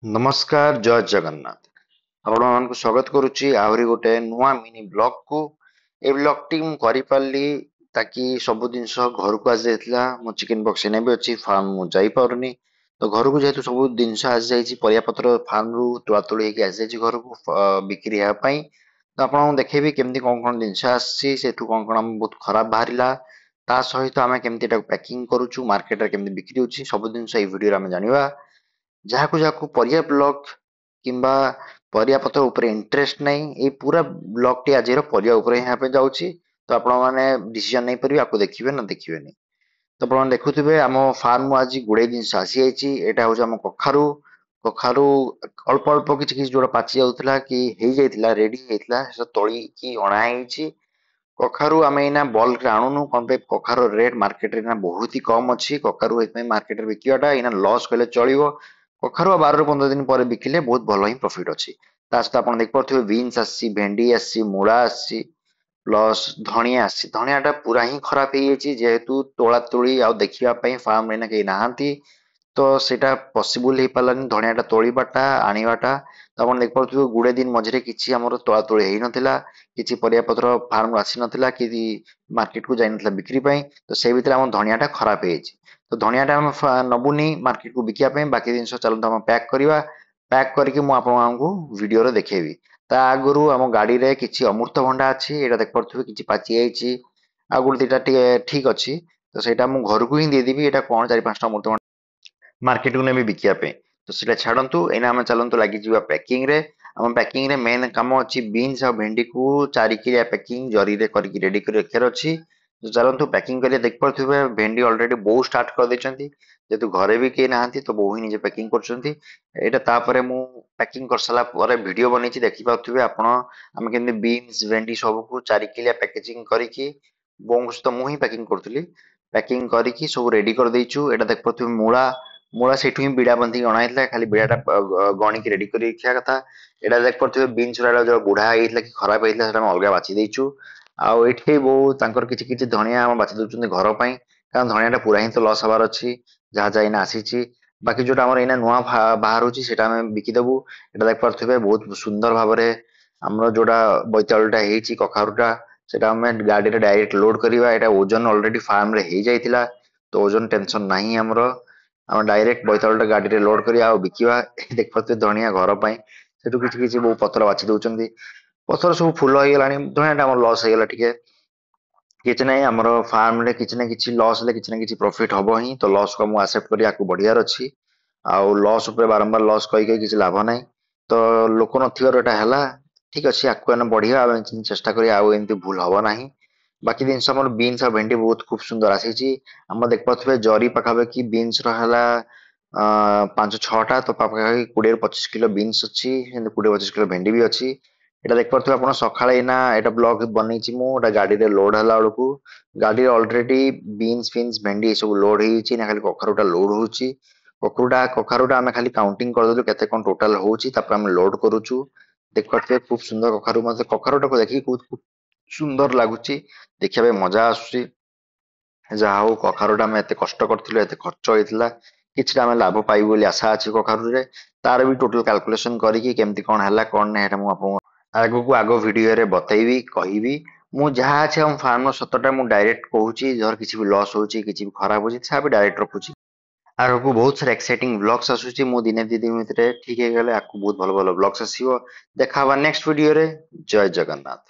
नमस्कार जय जगन्नाथ आपण मानक स्वागत करुच्ची आहरी गोटे नुआ मिनी ब्लॉग को ए ब्लॉग टी मु करि पारली ताकि सब जिनस घर को आसी जाइतिला मो चिकन बॉक्स एने भी अछि फार्म मु जाई पारुनी तो घर को जेहेतु सब जिनस आसी जाइछि परिया पत्र फार्म रु तोला तोली हेकि आसी जाइछि घर को बिक्री हेबा पई तो आपण देखेबी केमती कोन कोन जिनस आसी सेठु कोन कोन हम बहुत खराब बाहरिला ता सहित आमे केमती टा पैकिंग करूछु मार्केट रे केमती बिक्री होछि सब जिनस ए वीडियो रे आमे जानिबा ଯାହାକୁ ଯାହାକୁ ପରିବା ବ୍ଲଗ କିମ୍ବା ପରିବା ପତ୍ର ଉପରେ ଇଣ୍ଟରେଷ୍ଟ ନାହିଁ ଏଇ ପୁରା ବ୍ଲଗ ଟି ଆଜିର ପରିବା ଉପରେ ହିଁ ପାଇଁ ଯାଉଛି ତ ଆପଣ ମାନେ ଡିସିଜନ ନେଇପାରିବେ ଆକୁ ଦେଖିବେ ନା ଦେଖିବେନି ତ ଆପଣ ଦେଖୁଥିବେ ଆମ ଫାର୍ମରୁ ଆଜି ଗୁଡ଼ାଏ ଜିନିଷ ଆସିଯାଇଛି ଏଇଟା ହଉଛି ଆମ କଖାରୁ କଖାରୁ ଅଳ୍ପ ଅଳ୍ପ କିଛି କିଛି ଯୋଉଟା ପାଚି ଯାଉଥିଲା କି ହେଇଯାଇଥିଲା ରେଡି ହେଇଯାଇଥିଲା ସେଟା ତୋଳିକି ଅଣା ହେଇଛି କଖାରୁ ଆମେ ଏଇନା ବଲ୍କରେ ଆଣୁନୁ କଣ ପାଇଁ କଖାରୁ ରେଟ୍ ମାର୍କେଟରେ ଏଇନା ବହୁତ ହି କମ ଅଛି କଖାରୁ ଏଇଥିପାଇଁ ମାର୍କେଟରେ ବିକିବାଟା ଏଇନା ଲସ୍ କଲେ ଚଳିବ କଖାରୁ 12 ରୁ 15 ଦିନ ପରେ ବିକିଲେ ବହୁତ ଭଲ ହିଁ ପ୍ରଫିଟ ଅଛି ତା ସହିତ ଆପଣ ଦେଖିପାରୁଥିବେ ବିନ୍ସ ଆସିଛି ଭେଣ୍ଡି ଆସିଛି ମୂଳା ଆସିଛି ପ୍ଲସ୍ ଧଣିଆ ଆସିଛି ଧଣିଆଟା ପୁରା ହିଁ ଖରାପ ହେଇଯାଇଛି ଯେହେତୁ ତୋଳା ତୋଳି ଆଉ ଦେଖିବା ପାଇଁ ଫାର୍ମ ଏଇନା କେହି ନାହାନ୍ତି ତ ସେଇଟା ପସିବୁଲ ହେଇପାରିଲାନି ଧଣିଆଟା ତୋଳିବାଟା ଆଣିବାଟା ତ ଆପଣ ଦେଖିପାରୁଥିବେ ଗୁଡ଼େ ଦିନ ମଝିରେ କିଛି ଆମର ତୋଳା ତୋଳି ହେଇନଥିଲା କିଛି ପରିବା ପତ୍ର ଫାର୍ମରୁ ଆସିନଥିଲା କି ମାର୍କେଟକୁ ଯାଇନଥିଲା ବିକ୍ରି ପାଇଁ ତ ସେଇ ଭିତରେ ଆମ ଧଣିଆଟା ଖରାପ ହେଇଯାଇଛି ତ ଧଣିଆଟା ଆମେ ନବୁନି ମାର୍କେଟକୁ ବିକିବା ପାଇଁ ବାକି ଜିନିଷ ଚାଲନ୍ତୁ ଆମେ ପ୍ୟାକ୍ କରିବା ପ୍ୟାକ୍ କରିକି ମୁଁ ଆପଣମାନଙ୍କୁ ଭିଡିଓରେ ଦେଖେଇବି ତା ଆଗରୁ ଆମ ଗାଡିରେ କିଛି ଅମୃତଭଣ୍ଡା ଅଛି ଏଇଟା ଦେଖିପାରୁଥିବେ କିଛି ପାଚି ଯାଇଛି ଆଉ ଗୋଟେ ଦିଟା ଟିକେ ଠିକ ଅଛି ତ ସେଇଟା ମୁଁ ଘରକୁ ହିଁ ଦେଇଦେବି ଏଇଟା କଣ 4-5ଟା ଅମୃତଭଣ୍ଡା ମାର୍କେଟକୁ ନେବି ବିକିବା ପାଇଁ ତ ସେଇଟା ଛାଡନ୍ତୁ ଏଇନା ଆମେ ଚାଲନ୍ତୁ ଲାଗିଯିବା ପ୍ୟାକିଂ ରେ ଆମ ପ୍ୟାକିଂ ରେ ମେନ୍ କାମ ଅଛି ବିନ୍ସ ଆଉ ଭେଣ୍ଡିକୁ 4 କିଲିଆ ପ୍ୟାକିଂ ଜରିରେ କରିକି ରେଡି କରି ରଖିବାର ଅଛି ତ ଚାଲନ୍ତୁ ପ୍ୟାକିଂ କରିବା ଦେଖିପାରୁଥିବେ ଭେଣ୍ଡି ଅଲରେଡି ବୋଉ ଷ୍ଟାର୍ଟ କରିଦେଇଛନ୍ତି ଯେହେତୁ ଘରେ ବି କେହି ନାହାନ୍ତି ତ ବୋଉ ହିଁ ନିଜେ ପ୍ୟାକିଂ କରୁଛନ୍ତି ଏଇଟା ତାପରେ ମୁଁ ପ୍ୟାକିଂ କରିସାରିଲା ପରେ ଭିଡିଓ ବନେଇଛି ଦେଖିପାରୁଥିବେ ଆପଣ ଆମେ କେମିତି ବିନ୍ସ ଭେଣ୍ଡି ସବୁକୁ 4 କିଲିଆ ପ୍ୟାକେଜିଂ କରିକି ବୋଉଙ୍କ ସହିତ ମୁଁ ହିଁ ପ୍ୟାକିଂ କରୁଥିଲି ପ୍ୟାକିଂ କରିକି ସବୁ ରେଡି କରିଦେଇଛୁ ଏଇଟା ଦେଖିପାରୁଥିବେ ମୂଳା ମୂଳା ସେଇଠୁ ହିଁ ବିଡା ବାନ୍ଧିକି ଅଣା ହେଇଥିଲା ଖାଲି ବିଡାଟା ଗଣିକି ରେଡି କରି ରଖିବା କଥା ଏଇଟା ଦେଖିପାରୁଥିବେ ବିନ୍ସ ଗୁଡା ଯୋଉ ବୁଢା ହେଇଥିଲା କି ଖରାପ ହେଇଥିଲା ସେଟା ଆମେ ଅଲଗା ବାଛି ଦେଇଛୁ ଆଉ ଏଠି ବୋଉ ତାଙ୍କର କିଛି କିଛି ଧଣିଆ ଆମେ ବାଛି ଦଉଛନ୍ତି ଘର ପାଇଁ କାରଣ ଧଣିଆଟା ପୁରା ହିଁ ତ ଲସ୍ ହବାର ଅଛି ଯାହା ଯାହା ଏଇନା ଆସିଛି ବାକି ଯୋଉଟା ଆମର ଏଇନା ନୂଆ ବାହାରୁଛି ସେଇଟା ଆମେ ବିକିଦବୁ ଏଇଟା ଦେଖିପାରୁଥିବେ ବହୁତ ସୁନ୍ଦର ଭାବରେ ଆମର ଯୋଉଟା ବୋଇତାଳୁଟା ହେଇଛି କଖାରୁଟା ସେଇଟା ଆମେ ଗାଡିରେ ଡାଇରେକ୍ଟ ଲୋଡ କରିବା ଏଇଟା ଓଜନ ଅଲରେଡି ଫାର୍ମରେ ହେଇଯାଇଥିଲା ତ ଓଜନ ଟେନସନ ନାହିଁ ଆମର ଆମେ ଡାଇରେକ୍ଟ ବୋଇତାଳୁଟା ଗାଡିରେ ଲୋଡ କରିବା ଆଉ ବିକିବା ଦେଖିପାରୁଥିବେ ଧଣିଆ ଘର ପାଇଁ ସେଠୁ କିଛି କିଛି ବହୁ ପତ୍ର ବାଛି ଦଉଛନ୍ତି ପତ୍ର ସବୁ ଫୁଲ ହେଇଗଲାଣି ଧଣିଆଟା ଆମର ଲସ୍ ହେଇଗଲା ଟିକେ କିଛି ନାହିଁ ଆମର ଫାର୍ମରେ କିଛି ନା କିଛି ଲସ୍ ହେଲେ କିଛି ନା କିଛି ପ୍ରଫିଟ ହବ ହିଁ ତ ଲସ୍କୁ ଆମକୁ ଆକ୍ସେପ୍ଟ କରି ଆକୁ ବଢିବାର ଅଛି ଆଉ ଲସ୍ ଉପରେ ବାରମ୍ବାର ଲସ୍ କହି କହି କିଛି ଲାଭ ନାହିଁ ତ ଲୋକ ନଥିବାରୁ ଏଟା ହେଲା ଠିକ ଅଛି ଆକୁ ଆମେ ବଢିବା ଆମେ ଚେଷ୍ଟା କରିବା ଆଉ ଏମିତି ଭୁଲ ହବ ନାହିଁ ବାକି ଜିନିଷ ଆମର ବିନ୍ସ ଆଉ ଭେଣ୍ଡି ବହୁତ ଖୁବ ସୁନ୍ଦର ଆସିଛି ଆମ ଦେଖିପାରୁଥିବେ ଜରି ପାଖାପାଖି ବିନ୍ସ ର ହେଲା 5-6ଟା ତ ପାଖାପାଖି 20-25 କିଲୋ ବିନ୍ସ ଅଛି ସେମିତି 20-25 କିଲୋ ଭେଣ୍ଡି ବି ଅଛି ଏଇଟା ଦେଖିପାରୁଥିବେ ଆପଣ ସକାଳେ ଏଇନା ଏଇଟା ବ୍ଲଗ ବନେଇଛି ମୁଁ ଏଇଟା ଗାଡିରେ ଲୋଡ ହେଲା ବେଳକୁ ଗାଡିରେ ଅଲରେଡି ବିନ୍ସ ଫିନ୍ସ ଭେଣ୍ଡି ଏସବୁ ଲୋଡ ହେଇଯାଇଛି ନା ଖାଲି କଖାରୁଟା ଲୋଡ ହଉଛି କଖାରୁଟା ଆମେ ଖାଲି କାଉଣ୍ଟିଂ କରିଦେଲୁ କେତେ କଣ ଟୋଟାଲ ହଉଛି ତାପରେ ଆମେ ଲୋଡ କରୁଛୁ ଦେଖିପାରୁଥିବେ ଖୁବ ସୁନ୍ଦର କଖାରୁ ମତେ କଖାରୁଟାକୁ ଦେଖିକି ବହୁତ ଖୁବ ସୁନ୍ଦର ଲାଗୁଛି ଦେଖିବା ପାଇଁ ମଜା ଆସୁଛି ଯାହା ହଉ କଖାରୁଟା ଆମେ ଏତେ କଷ୍ଟ କରିଥିଲୁ ଏତେ ଖର୍ଚ୍ଚ ହେଇଥିଲା କିଛିଟା ଆମେ ଲାଭ ପାଇବୁ ବୋଲି ଆଶା ଅଛି କଖାରୁରେ ତାର ବି ଟୋଟାଲ କାଲକୁଲେସନ କରିକି କେମିତି କଣ ହେଲା କଣ ନାହିଁ ସେଟା ମୁଁ ଆପଣଙ୍କୁ ଆଗକୁ ଆଗ ଭିଡିଓରେ ବତେଇବି କହିବି ମୁଁ ଯାହା ଅଛି ଆମ ଫାର୍ମର ସତଟା ମୁଁ ଡାଇରେକ୍ଟ କହୁଛି ଧର କିଛି ବି ଲସ୍ ହଉଛି କିଛି ବି ଖରାପ ହଉଛି ତାହା ବି ଡାଇରେକ୍ଟ ରଖୁଛି ଆଗକୁ ବହୁତ ସାରା ଏକ୍ସାଇଟିଂ ବ୍ଲଗ୍ସ ଆସୁଛି ମୁଁ ଦିନେ ଦି ଦିନ ଭିତରେ ଠିକ ହେଇଗଲେ ଆଗକୁ ବହୁତ ଭଲ ଭଲ ବ୍ଲଗ୍ସ ଆସିବ ଦେଖା ହବା ନେକ୍ସଟ ଭିଡିଓରେ ଜୟ ଜଗନ୍ନାଥ।